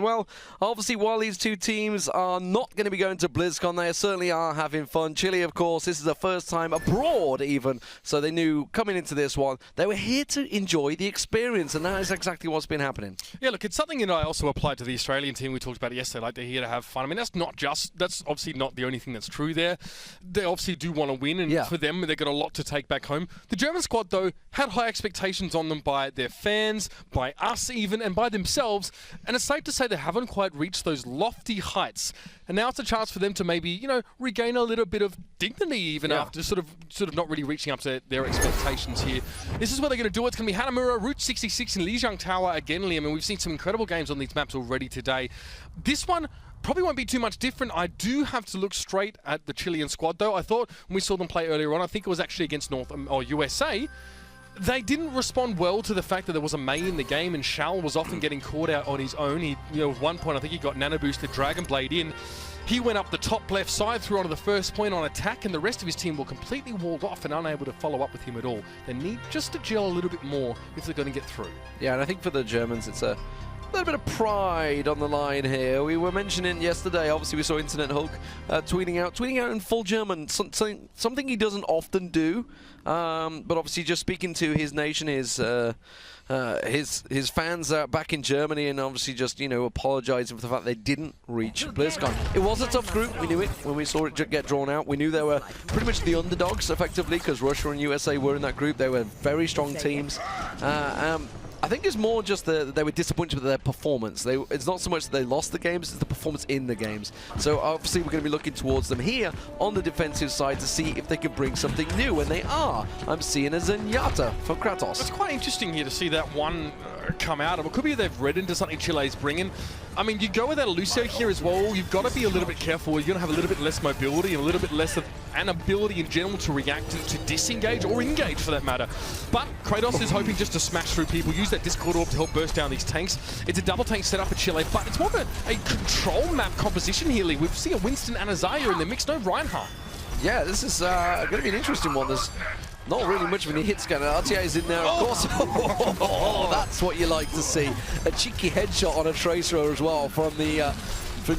And well, obviously, while these two teams are not going to be going to BlizzCon, they certainly are having fun. Chile, of course, this is the first time abroad even, so they knew coming into this one, they were here to enjoy the experience, and that is exactly what's been happening. Yeah, look, it's something that I also applied to the Australian team. We talked about it yesterday, like they're here to have fun. I mean, that's obviously not the only thing that's true there. They obviously do want to win, and for them, they've got a lot to take back home. The German squad, though, had high expectations on them by their fans, by us even, and by themselves, and it's safe to say they haven't quite reached those lofty heights. And now it's a chance for them to maybe, you know, regain a little bit of dignity even after sort of not really reaching up to their expectations here. This is where they're going to do it. It's going to be Hanamura, Route 66 in Lijiang Tower again, Liam. And we've seen some incredible games on these maps already today. This one probably won't be too much different. I do have to look straight at the Chilean squad, though. I thought when we saw them play earlier on, I think it was actually against USA, they didn't respond well to the fact that there was a Mei in the game, and Shal was often getting caught out on his own. He, you know, at one point, I think he got nano boosted Dragon Blade in. He went up the top left side, threw onto the first point on attack, and the rest of his team were completely walled off and unable to follow up with him at all. They need just to gel a little bit more if they're going to get through. Yeah, and I think for the Germans, it's a little bit of pride on the line here. We were mentioning yesterday, obviously we saw INTERNETHULK tweeting out in full German, something he doesn't often do, but obviously just speaking to his nation, his fans back in Germany, and obviously just, you know, apologizing for the fact they didn't reach BlizzCon. It was a tough group, we knew it when we saw it get drawn out. We knew they were pretty much the underdogs effectively, because Russia and USA were in that group. They were very strong teams. I think it's more just that they were disappointed with their performance. It's not so much that they lost the games, it's the performance in the games. So obviously we're going to be looking towards them here on the defensive side to see if they can bring something new, and they are. I'm seeing a Zenyatta for Kratos. It's quite interesting here to see that one come out of it. Could be they've read into something Chile's bringing. I mean, you go with that Lucio here as well, you've got to be a little bit careful. You're going to have a little bit less mobility, a little bit less of an ability in general to react to disengage or engage for that matter. But Kratos is hoping just to smash through people, use that Discord Orb to help burst down these tanks. It's a double tank setup for Chile, but it's more of a control map composition here, Lee. We've seen a Winston and a Zarya in the mix, no Reinhardt. Yeah, this is going to be an interesting one. There's not really much of any hits going on. RTA is in there, of course. Oh, that's what you like to see. A cheeky headshot on a Tracer as well from the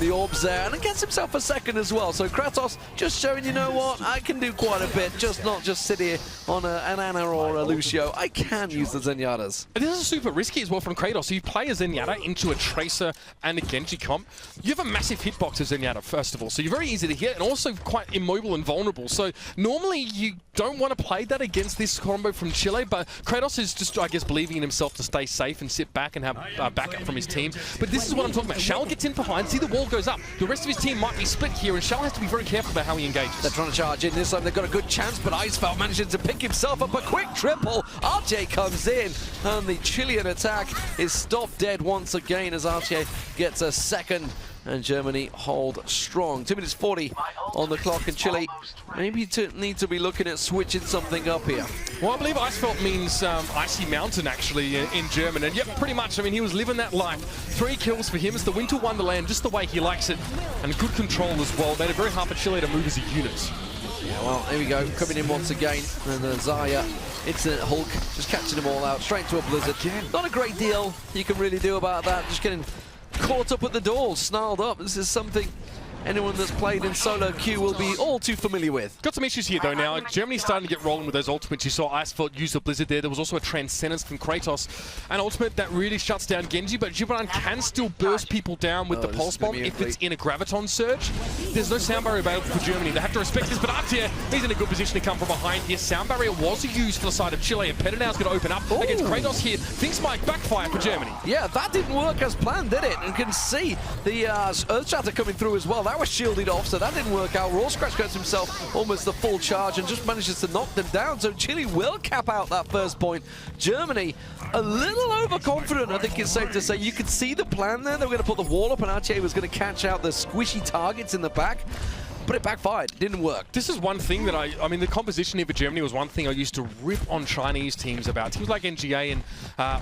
orbs there, and it gets himself a second as well. So Kratos just showing, you know what, I can do quite a bit, not just sit here on an Ana or a Lucio. I can use the Zenyatas. This is super risky as well from Kratos. So you play a Zenyatta into a Tracer and a Genji comp. You have a massive hitbox of Zenyatta, first of all, so you're very easy to hit and also quite immobile and vulnerable. So normally you don't want to play that against this combo from Chile, but Kratos is just, I guess, believing in himself to stay safe and sit back and have backup from his team. But this is what I'm talking about. Shal gets in behind, see the wall goes up. The rest of his team might be split here, and Shal has to be very careful about how he engages. They're trying to charge in this time. They've got a good chance, but Icefeld manages to pick himself up a quick triple. RJ comes in, and the Chilean attack is stopped dead once again as RJ gets a second. And Germany hold strong. 2 minutes 40 on the clock, and Chile maybe need to be looking at switching something up here. Well, I believe Icefeld means Icy Mountain, actually, in German. And yep, pretty much, I mean, he was living that life. 3 kills for him. It's the Winter Wonderland, just the way he likes it. And good control as well. Made it very hard for Chile to move as a unit. Yeah, well, here we go. Coming in once again. And Zarya, INTERNETHULK, just catching them all out. Straight to a blizzard. Not a great deal you can really do about that. Just getting caught up at the doors, snarled up. This is something anyone that's played in solo queue will be all too familiar with. Got some issues here though now. Germany's starting to get rolling with those ultimates. You saw Icefeld use the Blizzard there. There was also a Transcendence from Kratos. An ultimate that really shuts down Genji, but yibraN can still burst people down with the Pulse Bomb if it's in a Graviton Surge. There's no sound barrier available for Germany. They have to respect this, but Artia, he's in a good position to come from behind here. Sound barrier was used for the side of Chile, and Peternow's going to open up against Kratos here. Things might backfire for Germany. Yeah, that didn't work as planned, did it? And you can see the Earthshatter coming through as well. That was shielded off, so that didn't work out. Roarscrach gets himself almost the full charge and just manages to knock them down. So Chile will cap out that first point. Germany, a little overconfident, I think it's safe to say. You could see the plan there. They were going to put the wall up, and RTA was going to catch out the squishy targets in the back. but it backfired. It didn't work. This is one thing that I mean, the composition here for Germany was one thing I used to rip on Chinese teams about. Teams like NGA and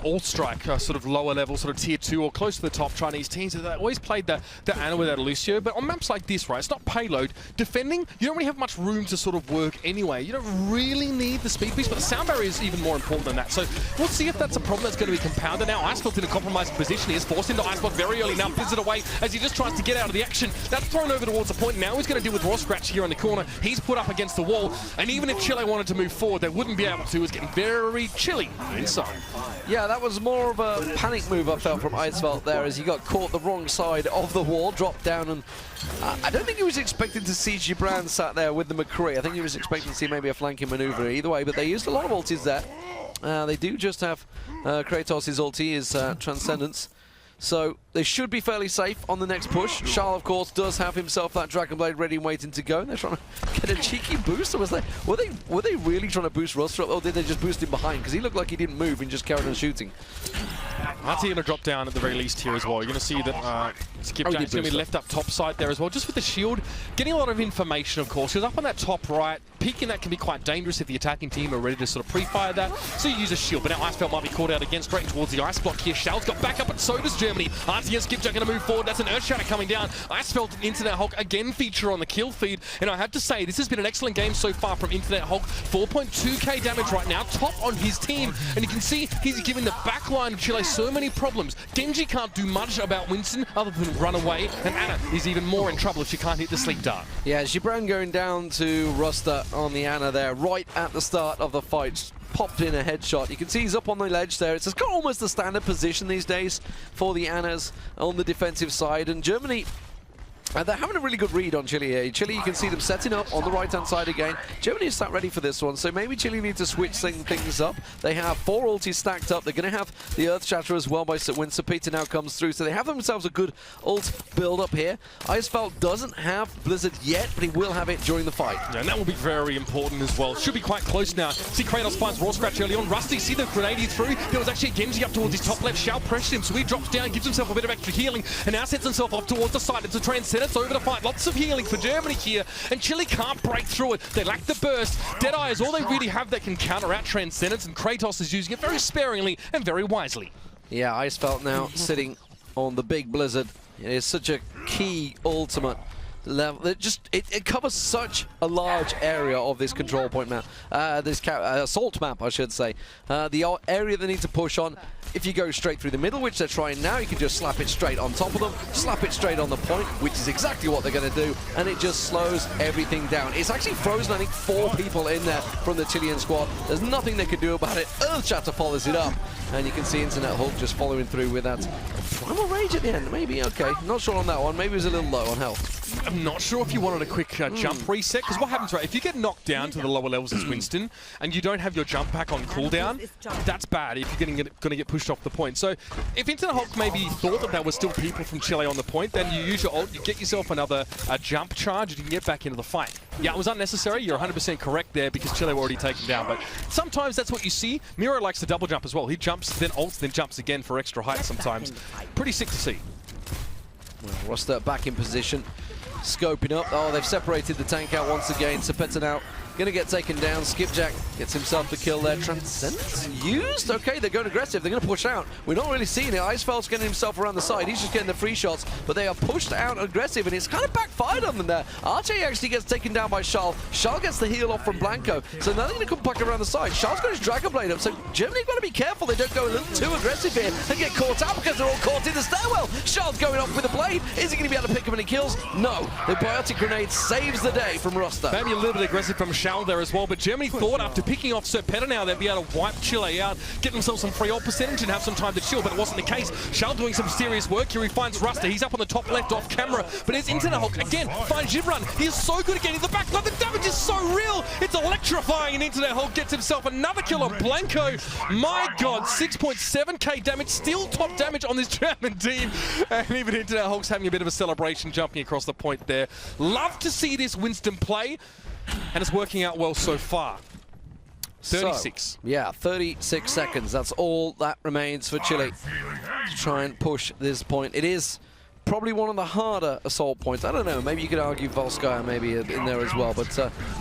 Allstrike, sort of lower level, sort of tier 2 or close to the top Chinese teams. They always played the Ana without Lucio, but on maps like this, right, it's not payload. Defending, you don't really have much room to sort of work anyway. You don't really need the speed boost, but the sound barrier is even more important than that. So we'll see if that's a problem that's going to be compounded. Now, Iceblock in a compromising position. He is forced into Iceblock very early. Now, Blizzard away as he just tries to get out of the action. That's thrown over towards the point. Now he's going to deal with Roarscrach here in the corner. He's put up against the wall, and even if Chile wanted to move forward, they wouldn't be able to. It's getting very chilly inside. Yeah, that was more of a panic move I felt from Icefeld there as he got caught the wrong side of the wall, dropped down, and I don't think he was expecting to see yibraN sat there with the McCree. I think he was expecting to see maybe a flanking maneuver either way, but they used a lot of ultis there. They do just have Kratos' ulti, his Transcendence. So they should be fairly safe on the next push. Shal, of course, does have himself that Dragon Blade ready and waiting to go. They're trying to get a cheeky boost. Or were they really trying to boost Roarscrach, or did they just boost him behind? Because he looked like he didn't move and just carried on shooting. Artie going to drop down at the very least here as well. You're going to see that skipjack's going to be left up top side there as well, just with the shield. Getting a lot of information, of course. He's up on that top right. Peeking that can be quite dangerous if the attacking team are ready to sort of pre-fire that. So you use a shield, but now Icefeld might be caught out again, straight towards the ice block here. Shal's got back up, and so does Germany. Artie and Skipjack going to move forward. That's an Earth Shatter coming down. Icefeld and INTERNETHULK again feature on the kill feed. And I have to say, this has been an excellent game so far from INTERNETHULK. 4.2k damage right now, top on his team. And you can see he's giving the back line of Chile so many problems. Genji can't do much about Winston other than run away. And Ana is even more in trouble if she can't hit the sleep dart. Yeah, yibraN going down to Rusta on the Ana there, right at the start of the fight. Popped in a headshot. You can see he's up on the ledge there. It's got almost the standard position these days for the Anas on the defensive side. And Germany, they're having a really good read on Chile here. Chile, you can see them setting up on the right-hand side again. Germany is sat ready for this one, so maybe Chile need to switch things up. They have 4 ultis stacked up. They're going to have the Earth Shatter as well when Serpetternow now comes through. So they have themselves a good ult build up here. Icefeld doesn't have Blizzard yet, but he will have it during the fight. Yeah, and that will be very important as well. Should be quite close now. See Kratos finds Roarscrach early on. Rusty, see the grenade he threw? There was actually a Genji up towards his top left. Shal pressured him, so he drops down, gives himself a bit of extra healing, and now sets himself off towards the side. It's a Transcendence over the fight. Lots of healing for Germany here, and Chile can't break through it. They lack the burst. Deadeye is all they really have that can counter out Transcendence, and Kratos is using it very sparingly and very wisely. Yeah, Icefeld now sitting on the big Blizzard. It is such a key ultimate level. It covers such a large area of this control point map, this assault map, I should say. The area they need to push on. If you go straight through the middle, which they're trying now, you can just slap it straight on top of them, slap it straight on the point, which is exactly what they're going to do, and it just slows everything down. It's actually frozen, I think, 4 people in there from the Chilean squad. There's nothing they can do about it. Earth Shatter follows it up, and you can see INTERNETHULK just following through with that Primal Rage at the end. Maybe, okay, not sure on that one. Maybe it was a little low on health. I'm not sure if you wanted a quick jump reset, because what happens, right, if you get knocked down to the lower levels as Winston, and you don't have your jump pack on cooldown, that's bad if you're going to get pushed off the point. So if INTERNETHULK maybe thought that there were still people from Chile on the point, then you use your ult, you get yourself another jump charge, and you can get back into the fight. Yeah, it was unnecessary. You're 100% correct there, because Chile were already taken down, but sometimes that's what you see. Miro likes to double jump as well. He jumps, then ults, then jumps again for extra height sometimes. Pretty sick to see. Well, Roster back in position. Scoping up. Oh, they've separated the tank out once again. Serpetternow going to get taken down. Skipjack gets himself the kill there. Transcendence used. Okay, they're going aggressive. They're going to push out. We're not really seeing it. Icefeld's getting himself around the side. He's just getting the free shots, but they are pushed out aggressive, and it's kind of backfired on them there. Archie actually gets taken down by Shal. Shal gets the heal off from Blanco, so now they're going to come back around the side. Shal's got his Dragon Blade up, so Germany got to be careful they don't go a little too aggressive here and get caught out, because they're all caught in the stairwell. Shal's going off with a blade. Is he going to be able to pick up any kills? No. The biotic grenade saves the day from Roster. Maybe a little bit aggressive from Shal there as well, but Germany thought after picking off Serpetternow they'd be able to wipe Chile out, get themselves some free ult percentage and have some time to chill, but it wasn't the case. Shal doing some serious work here. He finds Ruster. He's up on the top left off camera, but here's INTERNETHULK again. Finds yibraN. He is so good at getting the back line. The damage is so real. It's electrifying, and INTERNETHULK gets himself another kill on Blanco. My God, 6.7k damage, still top damage on this German team, and even INTERNETHULK's having a bit of a celebration jumping across the point there. Love to see this Winston play, and it's working out well so far. 36. So, yeah, 36 seconds. That's all that remains for Chile to try and push this point. It is probably one of the harder assault points. I don't know, maybe you could argue Volskaya maybe in there as well, but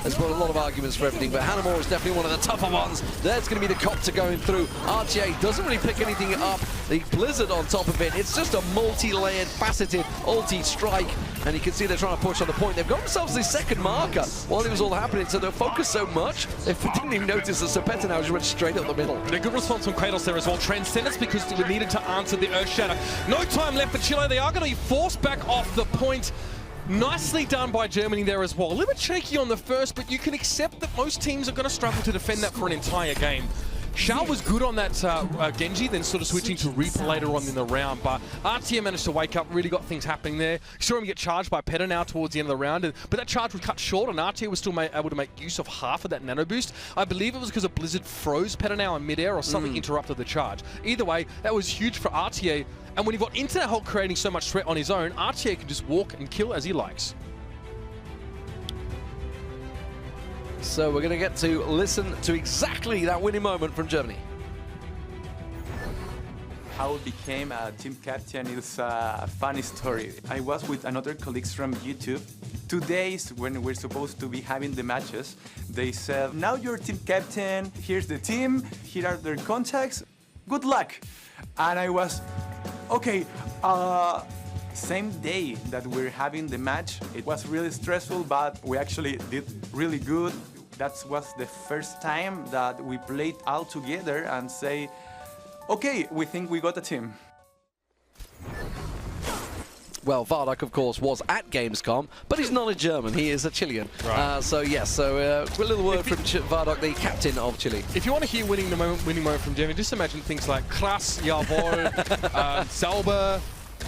there's a lot of arguments for everything. But Hanamuра is definitely one of the tougher ones. There's going to be the copter going through. RTA doesn't really pick anything up. The Blizzard on top of it. It's just a multi-layered, faceted ulti strike. And you can see they're trying to push on the point. They've got themselves the second marker while it was all happening, so they're focused so much, they didn't even notice that SIRPETTERNOW just went straight up the middle. A good response from Kratos there as well. Transcendence because they needed to answer the Earth Shatter. No time left for Chile. They are going to be forced back off the point. Nicely done by Germany there as well. A little bit shaky on the first, but you can accept that most teams are going to struggle to defend that for an entire game. Shal was good on that Genji, then sort of switching to Reaper later on in the round, but RTA managed to wake up, really got things happening there. Saw him get charged by PETTERNOW towards the end of the round, but that charge was cut short, and RTA was still able to make use of half of that nano boost. I believe it was because a Blizzard froze PETTERNOW in midair or something interrupted the charge. Either way, that was huge for RTA, and when you've got INTERNETHULK creating so much threat on his own, RTA can just walk and kill as he likes. So we're going to get to listen to exactly that winning moment from Germany. How I became a team captain is a funny story. I was with another colleagues from YouTube. 2 days when we're supposed to be having the matches, they said, now you're team captain, here's the team, here are their contacts, good luck. And I was, okay, same day that we're having the match, it was really stressful, but we actually did really good. That was the first time that we played all together and say, okay, we think we got a team. Well, Vardoc, of course, was at Gamescom, but he's not a German. He is a Chilean. Right. So, yes, a little word from Vardoc, the captain of Chile. If you want to hear winning moment from Germany, just imagine things like krass, jawohl, sauber,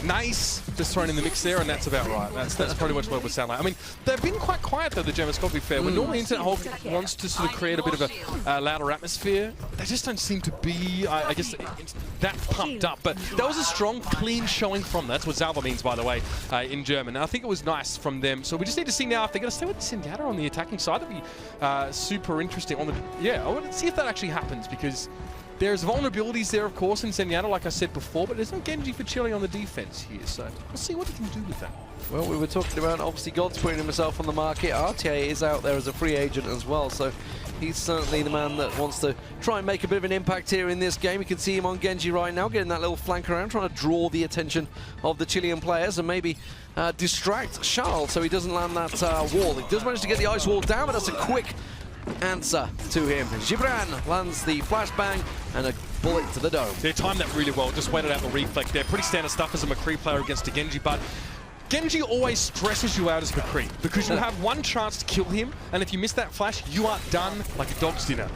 nice, just thrown in the mix there, and that's about right. That's pretty much what it would sound like. I mean, they've been quite quiet though, the Germans, got to be fair. When normally INTERNETHULK wants to sort of create a bit of a louder atmosphere, they just don't seem to be, I guess, that pumped up. But that was a strong, clean showing from them. That's what Sauber means, by the way, in German. And I think it was nice from them. So we just need to see now if they're going to stay with Zenyatta on the attacking side. That'd be super interesting. I want to see if that actually happens, because there's vulnerabilities there, of course, in Zenyatta, like I said before, but there's no Genji for Chile on the defense here, so we'll see what he can do with that. Well, we were talking about, obviously, God's putting himself on the market. RTA is out there as a free agent as well, so he's certainly the man that wants to try and make a bit of an impact here in this game. You can see him on Genji right now, getting that little flank around, trying to draw the attention of the Chilean players and maybe distract Shal so he doesn't land that wall. He does manage to get the ice wall down, but that's a quick answer to him. yibraN lands the flashbang and a bullet to the dome. They timed that really well, just waited out the reflect there. Pretty standard stuff as a McCree player against a Genji, but Genji always stresses you out as McCree because you have one chance to kill him, and if you miss that flash, you are done like a dog's dinner.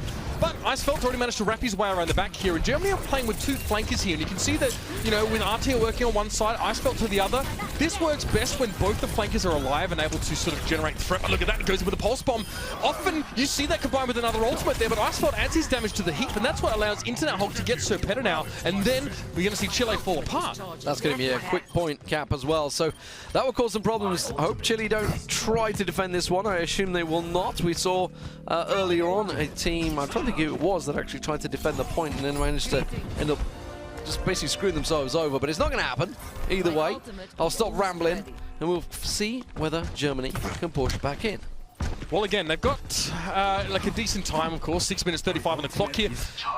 But Icefelt already managed to wrap his way around the back here, and Germany are playing with two flankers here, and you can see that, you know, with RTA working on one side, Icefelt to the other, this works best when both the flankers are alive and able to sort of generate threat. But look at that, it goes in with a pulse bomb. Often you see that combined with another ultimate there, but Icefelt adds his damage to the heap, and that's what allows INTERNETHULK to get SIRPETTERNOW, and then we're going to see Chile fall apart. That's going to be a quick point cap as well, so that will cause some problems. I hope Chile don't try to defend this one. I assume they will not. We saw earlier on a team, I'm trying to think who it was, that actually tried to defend the point and then managed to end up just basically screwing themselves over, but it's not going to happen either way. I'll stop rambling and we'll see whether Germany can push back in. Well, again, they've got like a decent time, of course, 6 minutes 35 on the clock here.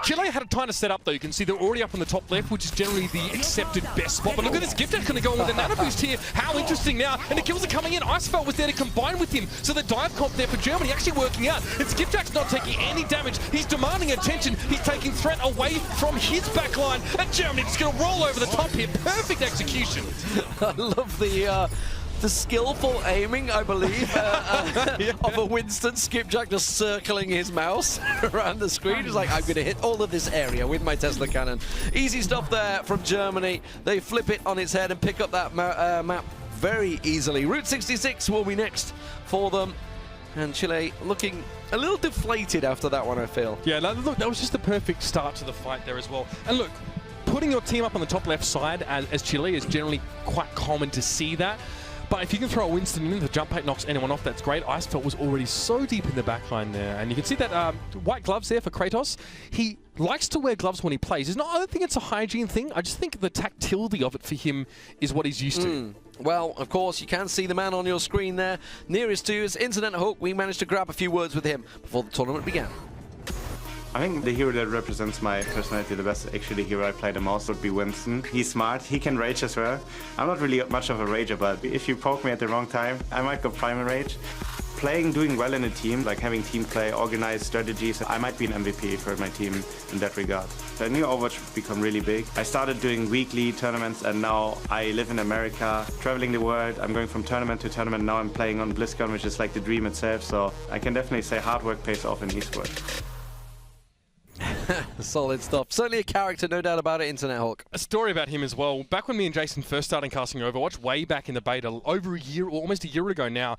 Chile had a time to set up, though. You can see they're already up on the top left, which is generally the accepted best spot. But look at this, skipjack going to go in with a nano boost here. How interesting now. And the kills are coming in. Icefelt was there to combine with him. So the dive comp there for Germany actually working out. And skipjack's not taking any damage. He's demanding attention. He's taking threat away from his backline. And Germany just going to roll over the top here. Perfect execution. I love the skillful aiming, I believe, of a Winston. Skipjack just circling his mouse around the screen. He's like, I'm going to hit all of this area with my Tesla cannon. Easy stuff there from Germany. They flip it on its head and pick up that map very easily. Route 66 will be next for them. And Chile looking a little deflated after that one, I feel. Yeah, look, that was just the perfect start to the fight there as well. And look, putting your team up on the top left side as Chile is generally quite common to see that. But if you can throw a Winston in, the jump height knocks anyone off, that's great. Icefelt was already so deep in the backline there. And you can see that white gloves there for Kratos. He likes to wear gloves when he plays. I don't think it's a hygiene thing. I just think the tactility of it for him is what he's used to. Well, of course, you can see the man on your screen there. Nearest to is INTERNETHULK. We managed to grab a few words with him before the tournament began. I think the hero that represents my personality the best, actually the hero I play the most, would be Winston. He's smart, he can rage as well. I'm not really much of a rager, but if you poke me at the wrong time, I might go primal rage. Doing well in a team, like having team play, organized strategies, I might be an MVP for my team in that regard. I knew Overwatch would become really big. I started doing weekly tournaments and now I live in America, traveling the world. I'm going from tournament to tournament. Now I'm playing on BlizzCon, which is like the dream itself. So I can definitely say hard work pays off in esports. Solid stuff. Certainly a character, no doubt about it, INTERNETHULK. A story about him as well. Back when me and Jason first started casting Overwatch, way back in the beta, over a year, or almost a year ago now,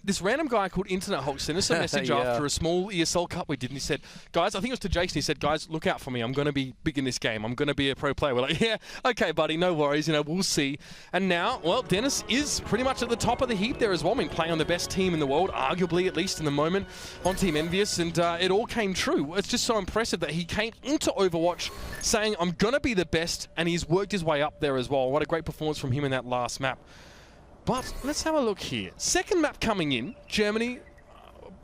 this random guy called INTERNETHULK sent us a message after a small ESL Cup we did, and he said, guys, I think it was to Jason, he said, guys, look out for me. I'm going to be big in this game. I'm going to be a pro player. We're like, yeah, okay, buddy, no worries. We'll see. And now, well, Dennis is pretty much at the top of the heap there as well. I mean, playing on the best team in the world, arguably, at least in the moment, on Team Envious, and it all came true. It's just so impressive that he came into Overwatch saying, I'm going to be the best, and he's worked his way up there as well. What a great performance from him in that last map. But let's have a look here. Second map coming in, Germany,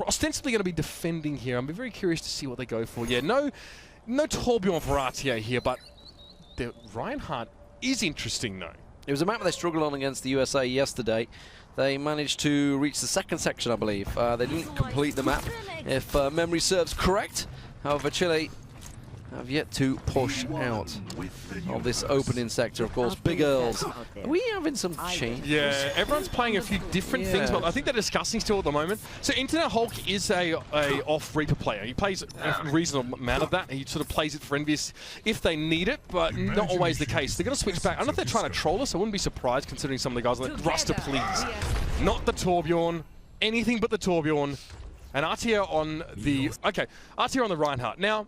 ostensibly going to be defending here. I'm very curious to see what they go for. Yeah, no Torbjorn for RTA here, but the Reinhardt is interesting though. It was a map they struggled on against the USA yesterday. They managed to reach the second section, I believe. They didn't complete the map, if memory serves correct. However, Chile have yet to push out of this opening sector. Of course, Big Earls. Are we having some changes? Yeah, everyone's playing a few different things, but I think they're discussing still at the moment. So INTERNETHULK is a off Reaper player. He plays a reasonable amount of that. He sort of plays it for Envious if they need it, but not always the case. They're going to switch back. I don't know if they're trying to troll us. I wouldn't be surprised considering some of the guys like Ruster, please. Not the Torbjorn. Anything but the Torbjorn. And Artia on the... Okay, Artia on the Reinhardt. Now,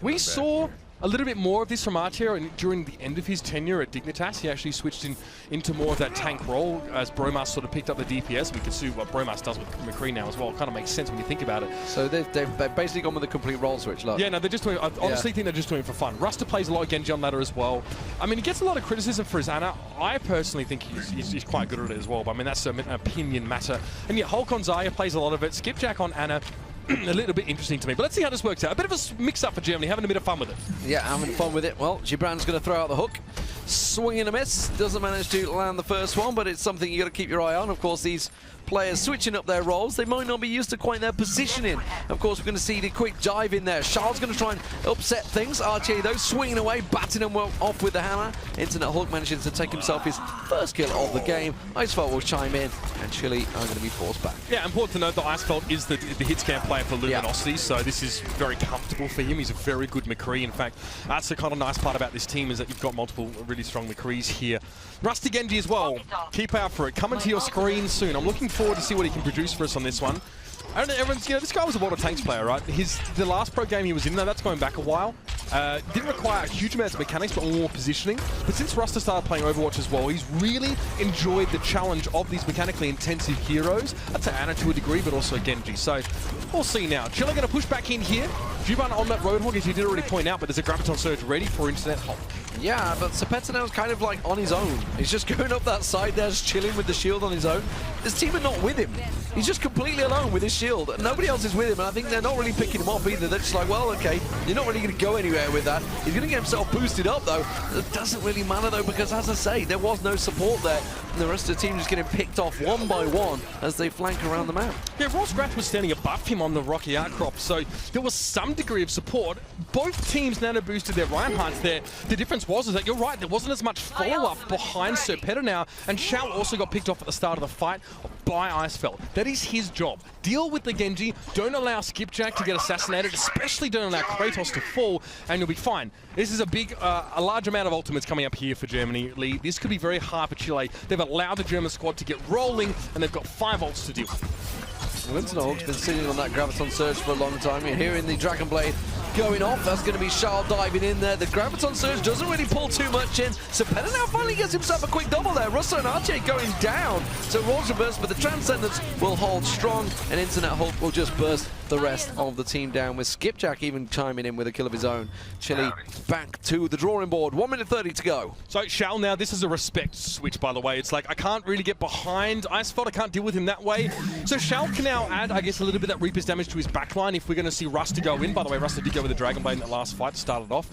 we saw a little bit more of this from Artia during the end of his tenure at Dignitas. He actually switched into more of that tank role as Bromas sort of picked up the DPS. We can see what Bromas does with McCree now as well. It kind of makes sense when you think about it. So they've basically gone with a complete role switch. Look. Yeah, no, they're just doing... I honestly think they're just doing it for fun. Ruster plays a lot of Genji on ladder as well. I mean, he gets a lot of criticism for his Ana. I personally think he's quite good at it as well, but I mean, that's an opinion matter. And yet, Hulk on Zarya plays a lot of it. Skipjack on Ana. A little bit interesting to me, but let's see how this works out. A bit of a mix-up for Germany, having a bit of fun with it. Yeah, having fun with it. Well, yibraN's going to throw out the hook. Swing and a miss. Doesn't manage to land the first one, but it's something you got to keep your eye on. Of course, these players switching up their roles. They might not be used to quite their positioning. Of course, we're going to see the quick dive in there. Shal's going to try and upset things. RTA, though, swinging away, batting him off with the hammer. INTERNETHULK manages to take himself his first kill of the game. Icefelt will chime in, and Chile are going to be forced back. Yeah, important to note that Icefelt is the hit scan player for Luminosity, so this is very comfortable for him. He's a very good McCree. In fact, that's the kind of nice part about this team is that you've got multiple really strong McCrees here. Rusty Genji as well. Keep out for it. Coming to your screen soon. I'm looking forward to see what he can produce for us on this one. I don't know, everyone's, this guy was a World of Tanks player, right? The last pro game he was in, though, that's going back a while. Didn't require a huge amount of mechanics, but more positioning. But since Ruster started playing Overwatch as well, he's really enjoyed the challenge of these mechanically intensive heroes. I'd say Ana to a degree, but also Genji. So we'll see now. Chile going to push back in here. yibraN on that Roadhog, as you did already point out, but there's a Graviton Surge ready for INTERNETHULK. Yeah, but SIRPETTERNOW's kind of like on his own. He's just going up that side there, just chilling with the shield on his own. This team are not with him. He's just completely alone with his shield. Nobody else is with him, and I think they're not really picking him off either. They're just like, well, okay, you're not really going to go anywhere with that. He's going to get himself boosted up, though. It doesn't really matter, though, because, as I say, there was no support there. And the rest of the team just getting picked off one by one as they flank around the map. Yeah, Roarscrach was standing above him on the rocky outcrop, so there was some degree of support. Both teams nano boosted their Reinhardts there. The difference was that you're right, there wasn't as much follow-up behind SIRPETTERNOW, and Shal also got picked off at the start of the fight by Icefelt. That is his job. Deal with the Genji, don't allow Skipjack to get assassinated, especially don't allow Kratos to fall, and you'll be fine. This is a large amount of ultimates coming up here for Germany, Lee. This could be very hard for Chile. They've allowed the German squad to get rolling, and they've got 5 ults to deal with. INTERNETHULK's been sitting on that Graviton Surge for a long time. You're hearing the Dragon Blade going off. That's going to be Shal diving in there. The Graviton Surge doesn't really pull too much in. So SIRPETTERNOW finally gets himself a quick double there. Russell and RTA going down. So Roars reverse, but the Transcendence will hold strong, and INTERNETHULK will just burst the rest of the team down, with skipjack even chiming in with a kill of his own. Chile back to the drawing board. 1 minute 30 to go. So Shal now, this is a respect switch, by the way. It's like, I can't really get behind Icefeld. I can't deal with him that way. So Shal can now add, I guess, a little bit of that Reaper's damage to his backline if we're going to see Ruster go in. By the way, Ruster did go with the Dragon Blade in that last fight to start it off.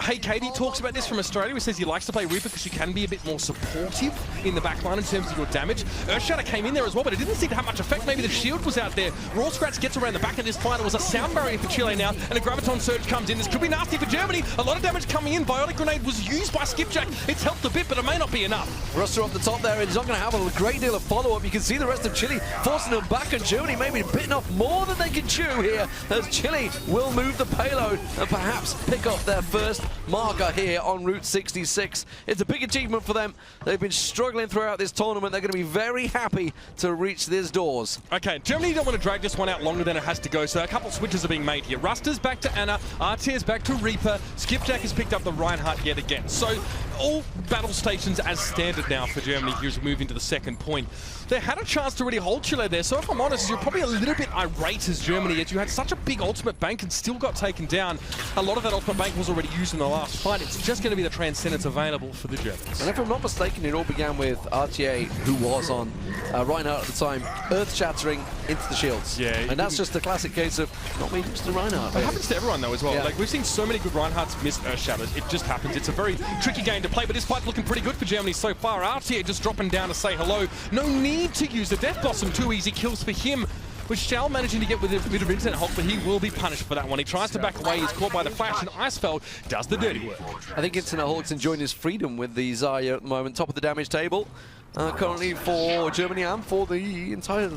Hey Katie talks about this from Australia. He says he likes to play Reaper because you can be a bit more supportive in the backline in terms of your damage. Earthshatter came in there as well, but it didn't seem to have much effect. Maybe the shield was out there. Roarscrach gets around the back of this fight. It was a sound barrier for Chile now, and a Graviton Surge comes in. This could be nasty for Germany. A lot of damage coming in. Biotic Grenade was used by Skipjack. It's helped a bit, but it may not be enough. Ruster up the top there, and he's not going to have a great deal of follow-up. You can see the rest of Chile forcing them back, and Germany maybe bitten off more than they can chew here, as Chile will move the payload and perhaps pick up their first marker here on Route 66. It's a big achievement for them. They've been struggling throughout this tournament. They're going to be very happy to reach these doors. Okay, Germany don't want to drag this one out longer than it has to go, so a couple switches are being made here. Ruster's back to Anna, RT's back to Reaper, Skipjack has picked up the Reinhardt yet again. So all battle stations as standard now for Germany here as we move into the second point. They had a chance to really hold Chile there, so if I'm honest, you're probably a little bit irate as Germany, as you had such a big ultimate bank and still got taken down. A lot of that ultimate bank was already used in the last fight. It's just going to be the Transcendence available for the Germans. And if I'm not mistaken, it all began with RTA, who was on Reinhardt at the time, earth-shattering into the shields. Yeah. And that's just the classic case of not being used to Reinhardt. It happens to everyone though as well. Yeah. Like, we've seen so many good Reinhardts miss Earth Shatters. It just happens. It's a very tricky game to play, but this fight's looking pretty good for Germany so far. RTA just dropping down to say hello. No need to use the Death Blossom. 2 easy kills for him. With Shal managing to get with a bit of INTERNETHULK, but he will be punished for that one. He tries to back away, he's caught by the flash, and Icefeld does the dirty work. I think INTERNETHULK's enjoying his freedom with the Zarya at the moment, top of the damage table. Currently for Germany and for the entire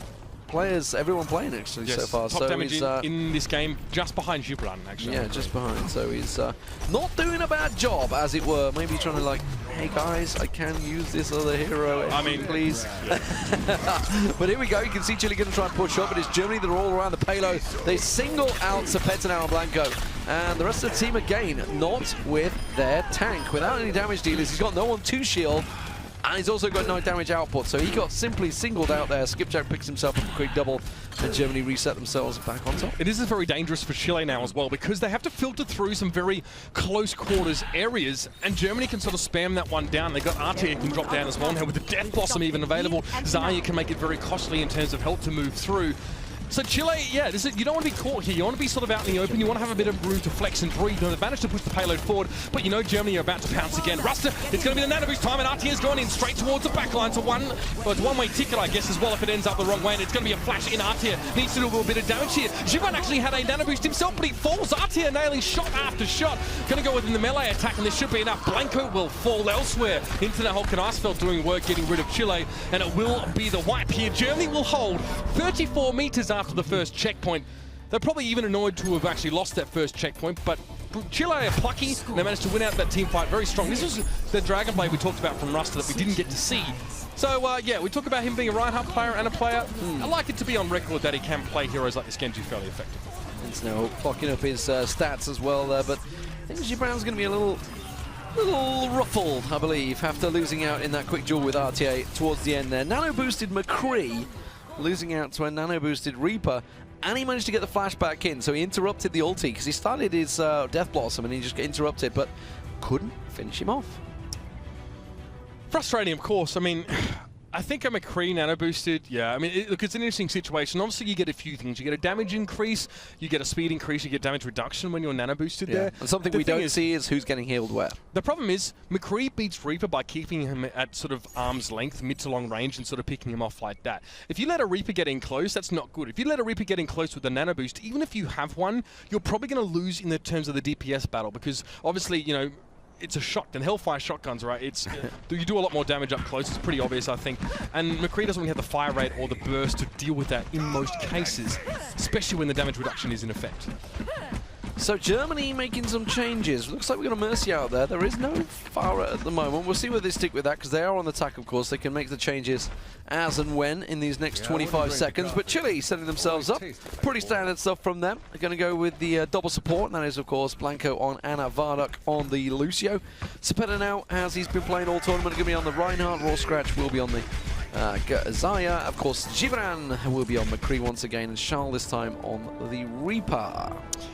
players, everyone playing actually so far. Top so damage in this game, just behind yibraN actually. Yeah, just behind. So he's not doing a bad job, as it were. Maybe trying to like, hey guys, I can use this other hero. I mean, please. But here we go. You can see Chile going to try and push up, but it's Germany that are all around the payload. They single out SIRPETTERNOW and Blanco, and the rest of the team again not with their tank, without any damage dealers. He's got no one to shield. And he's also got no damage output, so he got simply singled out there. Skipjack picks himself up a quick double, and Germany reset themselves back on top. It is very dangerous for Chile now as well, because they have to filter through some very close quarters areas, and Germany can sort of spam that one down. They've got RTA can drop down as well now with the Death Blossom even available. Zarya can make it very costly in terms of help to move through. So Chile, yeah, you don't want to be caught here. You want to be sort of out in the open. You want to have a bit of room to flex and breathe. They've managed to push the payload forward, but you know Germany are about to pounce again. Ruster, it's going to be the Nanoboost time, and RTA's gone in straight towards the backline. It's a one-way ticket, I guess, as well, if it ends up the wrong way, and it's going to be a flash in. RTA needs to do a little bit of damage here. yibraN actually had a Nanoboost himself, but he falls. RTA nailing shot after shot. Going to go within the melee attack, and this should be enough. Blanco will fall elsewhere. INTERNETHULK and Icefeld doing work getting rid of Chile, and it will be the wipe here. Germany will hold 34 meters after the first checkpoint. They're probably even annoyed to have actually lost that first checkpoint, but Chile are plucky. They managed to win out that team fight very strong. This was the Dragon Blade we talked about from Ruster that we didn't get to see. So, yeah, we talk about him being a Reinhardt player and a player. I like it to be on record that he can play heroes like this Genji fairly effectively. It's now clocking up his stats as well there, but I think yibraN's going to be a little ruffled, I believe, after losing out in that quick duel with RTA towards the end there. Nano-boosted McCree, losing out to a nano-boosted Reaper, and he managed to get the flash back in, so he interrupted the ulti, because he started his Death Blossom and he just got interrupted, but couldn't finish him off. Frustrating, of course. I mean, I think a McCree nano-boosted, yeah. I mean, look, it's an interesting situation. Obviously, you get a few things. You get a damage increase, you get a speed increase, you get damage reduction when you're nano-boosted there. And something we don't see is who's getting healed where. The problem is, McCree beats Reaper by keeping him at sort of arm's length, mid to long range, and sort of picking him off like that. If you let a Reaper get in close, that's not good. If you let a Reaper get in close with a nano-boost, even if you have one, you're probably going to lose in the terms of the DPS battle, because obviously, you know, it's a shotgun. Hellfire shotguns, right? It's you do a lot more damage up close. It's pretty obvious, I think. And McCree doesn't really have the fire rate or the burst to deal with that in most cases, especially when the damage reduction is in effect. So Germany making some changes. Looks like we've got a Mercy out there. There is no Farah at the moment. We'll see where they stick with that because they are on attack, of course. They can make the changes as and when in these next 25 seconds. But Chile setting themselves up. Pretty standard stuff from them. They're going to go with the double support. And that is, of course, Blanco on Anna, Vardoc on the Lucio. SIRPETTERNOW, as he's been playing all tournament, going to be on the Reinhardt. Roarscrach will be on the Zaya. Of course, yibraN will be on McCree once again, and Shal this time on the Reaper.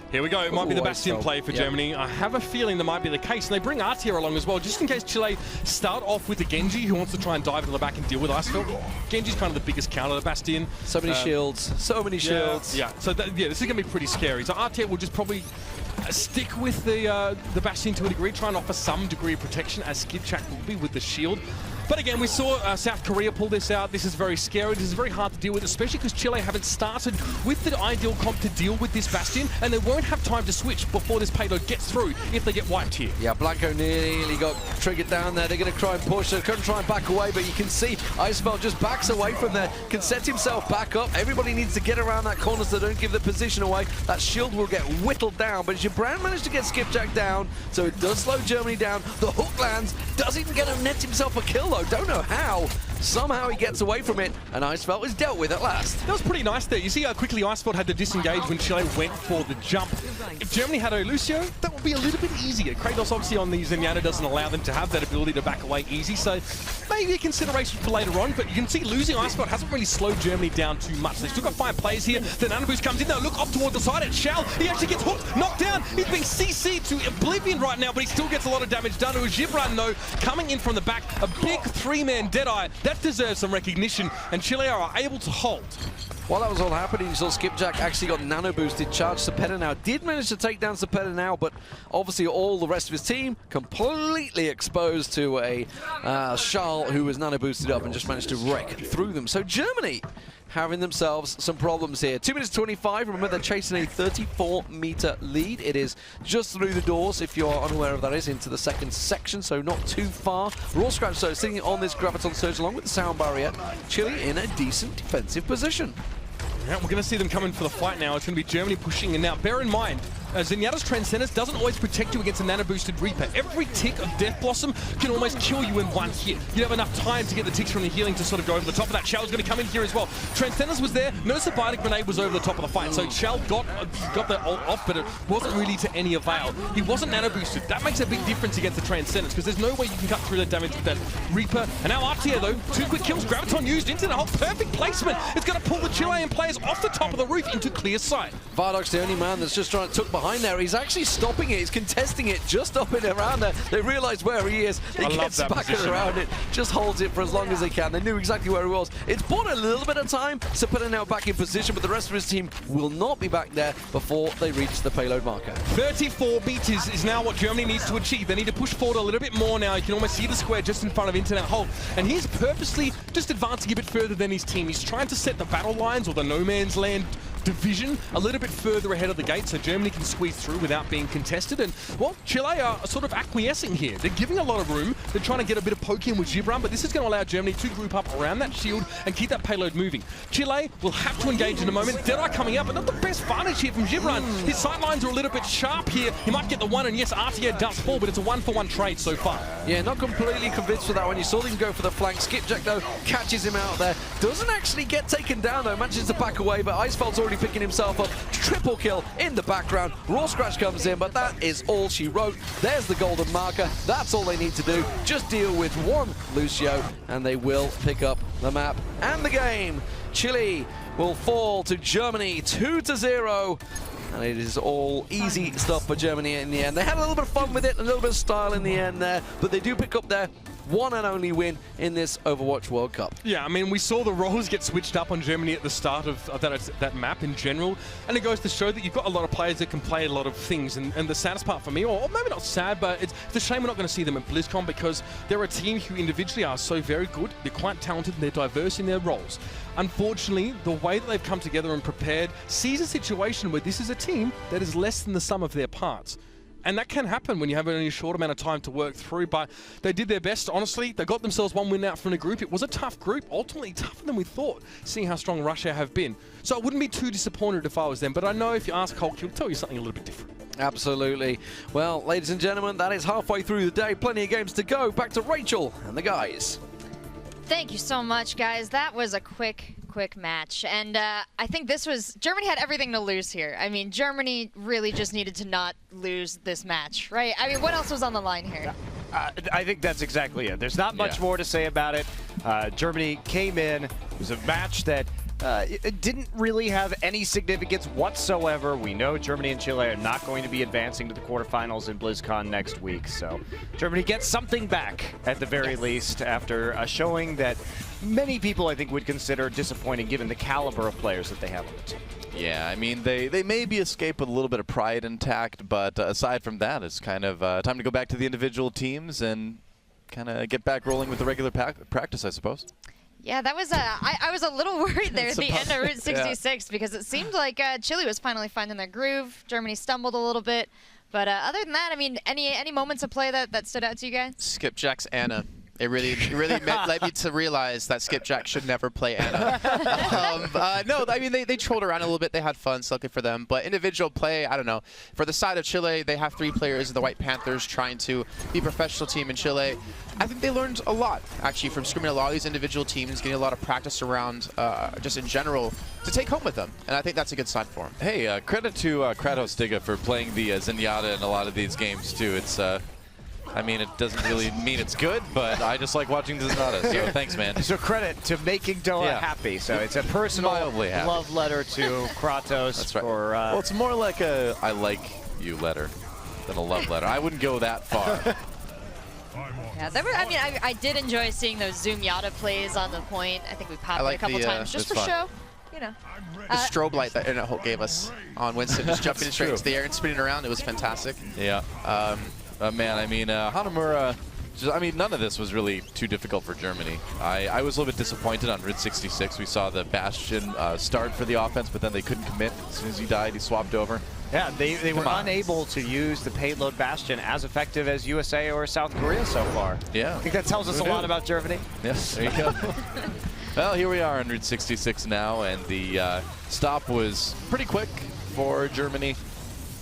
Here we go. It might be the Bastion play for Germany. I have a feeling that might be the case. And they bring Artier along as well, just in case Chile start off with the Genji, who wants to try and dive into the back and deal with Icefeld. Genji's kind of the biggest counter to Bastion. So many shields. So many shields. Yeah. So this is going to be pretty scary. So Artier will just probably stick with the Bastion to a degree, try and offer some degree of protection, as skipjack will be with the shield. But again, we saw South Korea pull this out. This is very scary. This is very hard to deal with, especially because Chile haven't started with the ideal comp to deal with this Bastion, and they won't have time to switch before this payload gets through if they get wiped here. Yeah, Blanco nearly got triggered down there. They're going to try and push. They're going to try and back away, but you can see Icefeld just backs away from there, can set himself back up. Everybody needs to get around that corner so they don't give the position away. That shield will get whittled down, but yibraN managed to get skipjack down, so it does slow Germany down. The hook lands, does even get net himself a kill though. Don't know how. Somehow he gets away from it, and Icefeld is dealt with at last. That was pretty nice there. You see how quickly Icefeld had to disengage when Chile went for the jump. If Germany had a Lucio, that would be a little bit easier. Kratos obviously on the Zenyatta doesn't allow them to have that ability to back away easy, so maybe a consideration for later on, but you can see losing Icefeld hasn't really slowed Germany down too much. They've still got 5 players here. The Nanoboost comes in, they'll look off towards the side at Shal. He actually gets hooked, knocked down. He's being CC'd to oblivion right now, but he still gets a lot of damage done. It was yibraN though, coming in from the back, a big 3-man Deadeye. That deserves some recognition, and Chile are able to hold. While that was all happening, you saw skipjack actually got nano boosted charge. SIRPETTERNOW did manage to take down SIRPETTERNOW, but obviously all the rest of his team completely exposed to a Shal who was nano boosted up and just managed to wreck through them. So Germany having themselves some problems here. 2 minutes 25. Remember, they're chasing a 34-meter lead. It is just through the doors, if you're unaware of that, is into the second section, so not too far. Roarscrach, so sitting on this Graviton Surge along with the sound barrier. Chile in a decent defensive position. Yeah, we're going to see them coming for the fight now. It's going to be Germany pushing in. Now, bear in mind, Zenyatta's Transcendence doesn't always protect you against a nano-boosted Reaper. Every tick of Death Blossom can almost kill you in one hit. You have enough time to get the ticks from the healing to sort of go over the top of that. Shal's going to come in here as well. Transcendence was there. Notice the Bionic Grenade was over the top of the fight. So Shal got the ult off, but it wasn't really to any avail. He wasn't nano-boosted. That makes a big difference against the Transcendence, because there's no way you can cut through the damage with that Reaper. And now Artier, though, 2 quick kills. Graviton used into the whole perfect placement. It's going to pull the Chilean players off the top of the roof into clear sight. Vardoc's the only man that's just trying to tuck behind there. He's actually stopping it. He's contesting it just up and around there. They realize where he is. He gets back and around it, just holds it for as long as they can. They knew exactly where he was. It's bought a little bit of time. SIRPETTERNOW back in position, but the rest of his team will not be back there before they reach the payload marker. 34 meters is now what Germany needs to achieve. They need to push forward a little bit more now. You can almost see the square just in front of INTERNETHULK. And he's purposely just advancing a bit further than his team. He's trying to set the battle lines or the no man's land division a little bit further ahead of the gate so Germany can squeeze through without being contested. And, well, Chile are sort of acquiescing here. They're giving a lot of room. They're trying to get a bit of poke in with yibraN, but this is going to allow Germany to group up around that shield and keep that payload moving. Chile will have to engage in a moment. Deadeye coming up, but not the best vantage here from yibraN. His sight lines are a little bit sharp here. He might get the one, and yes, Artier does fall, but it's a 1-for-1 trade so far. Yeah, not completely convinced with that one. You saw him go for the flank. Skipjack, though, catches him out there. Doesn't actually get taken down, though. Manages to back away, but Icefeld's already picking himself up. Triple kill in the background. Roarscrach comes in, but that is all she wrote. There's the golden marker. That's all they need to do. Just deal with one Lucio, and they will pick up the map and the game. Chile will fall to Germany 2-0. And it is all easy stuff for Germany in the end. They had a little bit of fun with it, a little bit of style in the end there, but they do pick up their one and only win in this Overwatch World Cup. Yeah, I mean, we saw the roles get switched up on Germany at the start of that map in general, and it goes to show that you've got a lot of players that can play a lot of things, and the saddest part for me, or maybe not sad, but it's a shame we're not going to see them at BlizzCon, because they're a team who individually are so very good, they're quite talented, and they're diverse in their roles. Unfortunately, the way that they've come together and prepared sees a situation where this is a team that is less than the sum of their parts. And that can happen when you have only a short amount of time to work through, but they did their best, honestly. They got themselves one win out from the group. It was a tough group, ultimately tougher than we thought, seeing how strong Russia have been. So I wouldn't be too disappointed if I was them, but I know if you ask Hulk, he'll tell you something a little bit different. Absolutely. Well, ladies and gentlemen, that is halfway through the day. Plenty of games to go. Back to Rachel and the guys. Thank you so much, guys. That was a quick match. And I think Germany had everything to lose here. I mean, Germany really just needed to not lose this match, right? I mean, what else was on the line here? I think that's exactly it. There's not much more to say about it. Germany came in. It was a match that it didn't really have any significance whatsoever. We know Germany and Chile are not going to be advancing to the quarterfinals in BlizzCon next week. So Germany gets something back at the very least after a showing that many people I think would consider disappointing given the caliber of players that they have on the team. Yeah, I mean, they maybe escape with a little bit of pride intact, but aside from that, it's kind of time to go back to the individual teams and kind of get back rolling with the regular practice, I suppose. Yeah, that was I was a little worried there at the end of Route 66 because it seemed like Chile was finally finding their groove. Germany stumbled a little bit, but other than that, I mean, any moments of play that stood out to you guys? Skipjack's Anna. It really led me to realize that Skipjack should never play Anna. No, I mean, they trolled around a little bit. They had fun, so lucky for them. But individual play, I don't know. For the side of Chile, they have 3 players in the White Panthers trying to be a professional team in Chile. I think they learned a lot, actually, from scrimming a lot of these individual teams, getting a lot of practice around, just in general, to take home with them. And I think that's a good sign for them. Hey, credit to Kratos Diga for playing the Zenyatta in a lot of these games, too. It's I mean, it doesn't really mean it's good, but I just like watching Zenyatta, so thanks, man. So credit to making Doha happy. So it's a personal love letter to Kratos. That's right. For, well, it's more like a I like you letter than a love letter. I wouldn't go that far. Yeah, I mean, I did enjoy seeing those Zoom Yada plays on the point. I think we popped it a couple times just for show. You know. The strobe light that INTERNETHULK gave us on Winston, just jumping straight into the air and spinning around, it was fantastic. Yeah. Man, I mean, Hanamura, I mean, none of this was really too difficult for Germany. I was a little bit disappointed on Route 66. We saw the Bastion start for the offense, but then they couldn't commit. As soon as he died, he swapped over. Yeah, they were unable to use the payload Bastion as effective as USA or South Korea so far. Yeah. I think that tells us a lot about Germany. Yes, there you go. Well, here we are on Route 66 now, and the stop was pretty quick for Germany,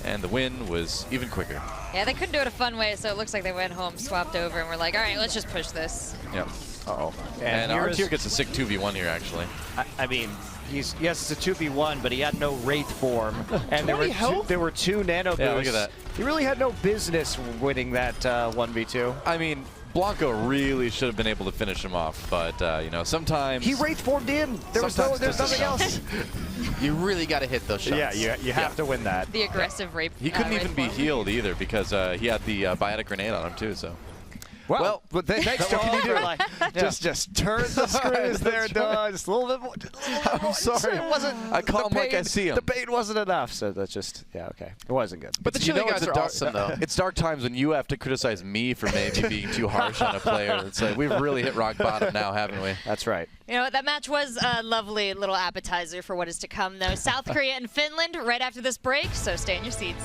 and the win was even quicker. Yeah, they couldn't do it a fun way, so it looks like they went home, swapped over, and we're like, all right, let's just push this. Yep. Uh-oh. And our tier gets a sick 2v1 here, actually. I mean, yes, it's a 2v1, but he had no Wraith form. And there were two nano boosts. Yeah, look at that. He really had no business winning that 1v2. I mean, Blanco really should have been able to finish him off, but, you know, sometimes... He Wraith formed in. There's nothing else. You really got to hit those shots. Yeah, you have to win that. The aggressive rape. He couldn't even be healed either because he had the biotic grenade on him, too, so... Well, thanks to all just turn the screws there, Doug. Just a little bit more. I'm sorry. It wasn't. I call him like I see him. The bait wasn't enough, so that's just okay. It wasn't good. But the Chile guys are awesome, though. It's dark times when you have to criticize me for maybe being too harsh on a player. It's like we've really hit rock bottom now, haven't we? That's right. You know, that match was a lovely little appetizer for what is to come, though. South Korea and Finland right after this break, so stay in your seats.